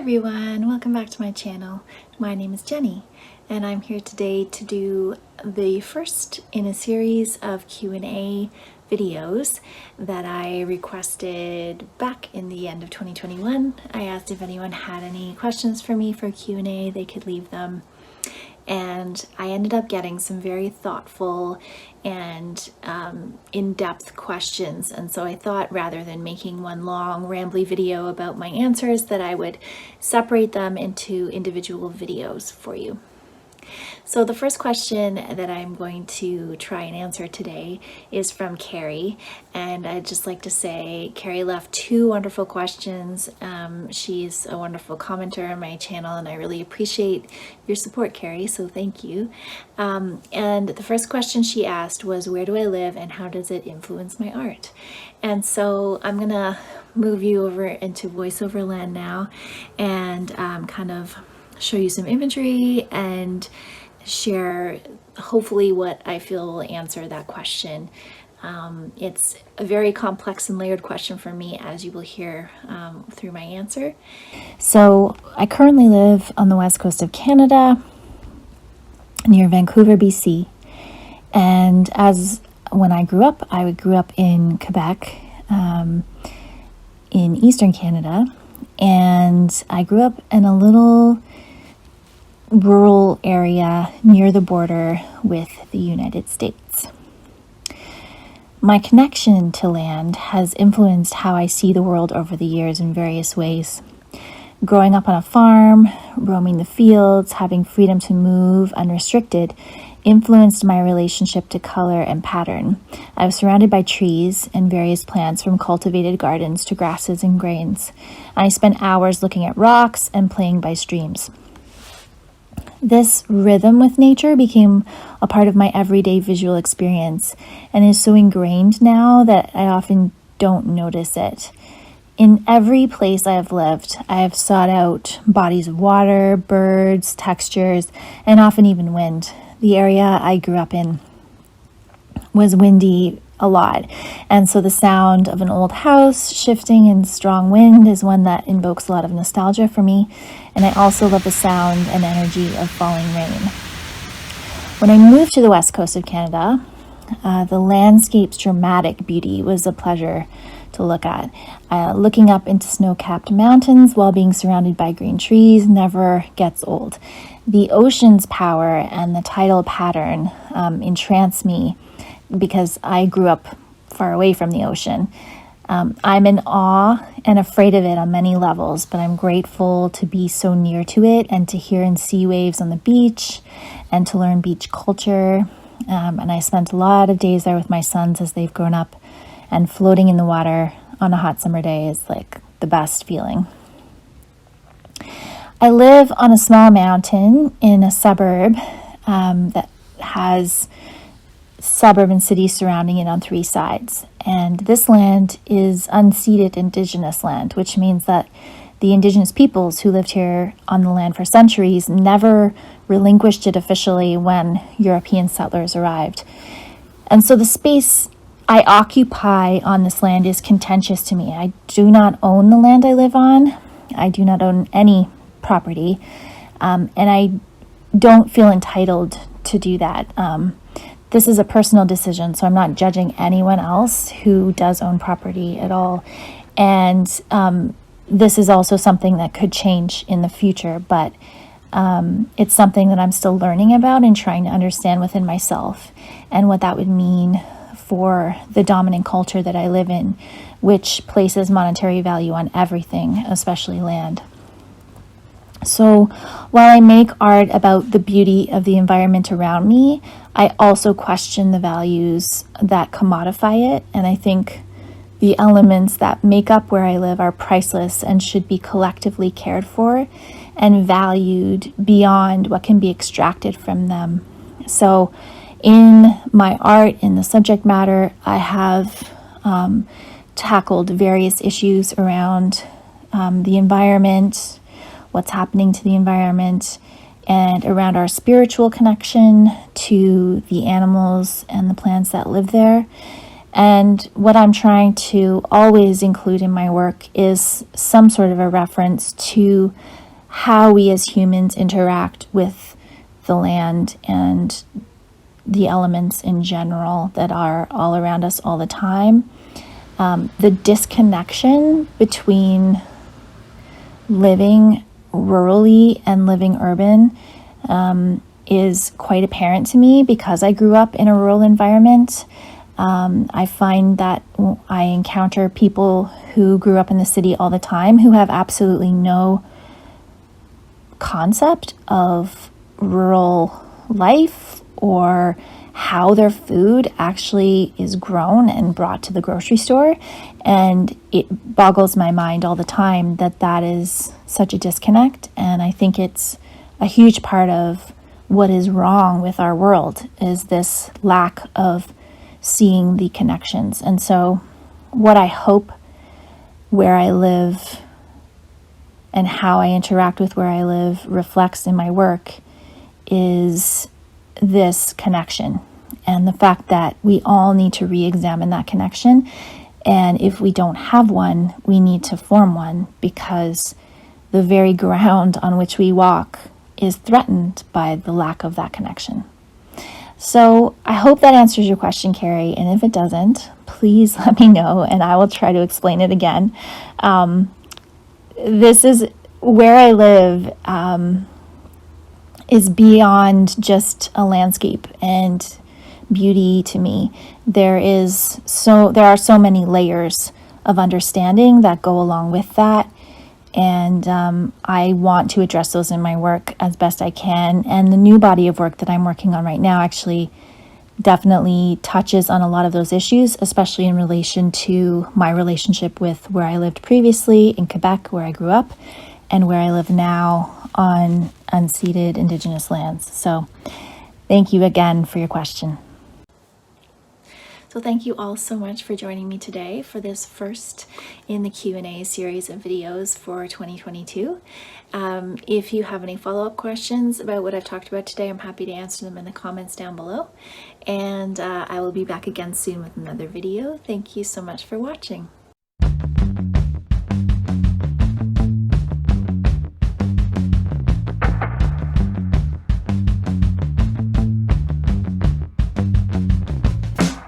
everyone, welcome back to my channel. My name is Jenny and I'm here today to do the first in a series of Q&A videos that I requested back in the end of 2021. I asked if anyone had any questions for me for Q&A, they could leave them. And I ended up getting some very thoughtful and in-depth questions. And so I thought rather than making one long rambly video about my answers that I would separate them into individual videos for you. So the first question that I'm going to try and answer today is from Carrie, and I'd just like to say Carrie left two wonderful questions. She's a wonderful commenter on my channel and I really appreciate your support, Carrie, so thank you. And the first question she asked was, where do I live and how does it influence my art? And so I'm gonna move you over into voiceover land now and kind of show you some imagery and share hopefully what I feel will answer that question. It's a very complex and layered question for me, as you will hear through my answer. So I currently live on the west coast of Canada near Vancouver, BC, and when I grew up in Quebec in eastern Canada, and I grew up in a little rural area near the border with the United States. My connection to land has influenced how I see the world over the years in various ways. Growing up on a farm, roaming the fields, having freedom to move unrestricted influenced my relationship to color and pattern. I was surrounded by trees and various plants, from cultivated gardens to grasses and grains. I spent hours looking at rocks and playing by streams. This rhythm with nature became a part of my everyday visual experience and is so ingrained now that I often don't notice it. In every place I have lived, I have sought out bodies of water, birds, textures, and often even wind. The area I grew up in was windy a lot, and so the sound of an old house shifting in strong wind is one that invokes a lot of nostalgia for me, and I also love the sound and energy of falling rain. When I moved to the west coast of Canada, the landscape's dramatic beauty was a pleasure to look at. Looking up into snow-capped mountains while being surrounded by green trees never gets old. The ocean's power and the tidal pattern entrance me because I grew up far away from the ocean. I'm in awe and afraid of it on many levels, but I'm grateful to be so near to it and to hear and see waves on the beach and to learn beach culture. And I spent a lot of days there with my sons as they've grown up, and floating in the water on a hot summer day is like the best feeling. I live on a small mountain in a suburb that has suburban cities surrounding it on three sides. And this land is unceded indigenous land, which means that the indigenous peoples who lived here on the land for centuries never relinquished it officially when European settlers arrived. And so the space I occupy on this land is contentious to me. I do not own the land I live on. I do not own any property. And I don't feel entitled to do that. This is a personal decision, so I'm not judging anyone else who does own property at all. And this is also something that could change in the future, but it's something that I'm still learning about and trying to understand within myself and what that would mean for the dominant culture that I live in, which places monetary value on everything, especially land. So while I make art about the beauty of the environment around me, I also question the values that commodify it. And I think the elements that make up where I live are priceless and should be collectively cared for and valued beyond what can be extracted from them. So in my art, in the subject matter, I have tackled various issues around the environment, what's happening to the environment, and around our spiritual connection to the animals and the plants that live there. And what I'm trying to always include in my work is some sort of a reference to how we as humans interact with the land and the elements in general that are all around us all the time. The disconnection between living rurally and living urban is quite apparent to me because I grew up in a rural environment. I find that I encounter people who grew up in the city all the time who have absolutely no concept of rural life or how their food actually is grown and brought to the grocery store. And it boggles my mind all the time that that is such a disconnect. And I think it's a huge part of what is wrong with our world is this lack of seeing the connections. And so what I hope where I live and how I interact with where I live reflects in my work is this connection and the fact that we all need to re-examine that connection. And if we don't have one, we need to form one because the very ground on which we walk is threatened by the lack of that connection. So I hope that answers your question, Carrie. And if it doesn't, please let me know and I will try to explain it again. This is where I live is beyond just a landscape and beauty to me. There are so many layers of understanding that go along with that. And I want to address those in my work as best I can. And the new body of work that I'm working on right now actually definitely touches on a lot of those issues, especially in relation to my relationship with where I lived previously in Quebec, where I grew up, and where I live now on unceded Indigenous lands. So thank you again for your question. So thank you all so much for joining me today for this first in the Q&A series of videos for 2022. If you have any follow-up questions about what I've talked about today, I'm happy to answer them in the comments down below. And I will be back again soon with another video. Thank you so much for watching.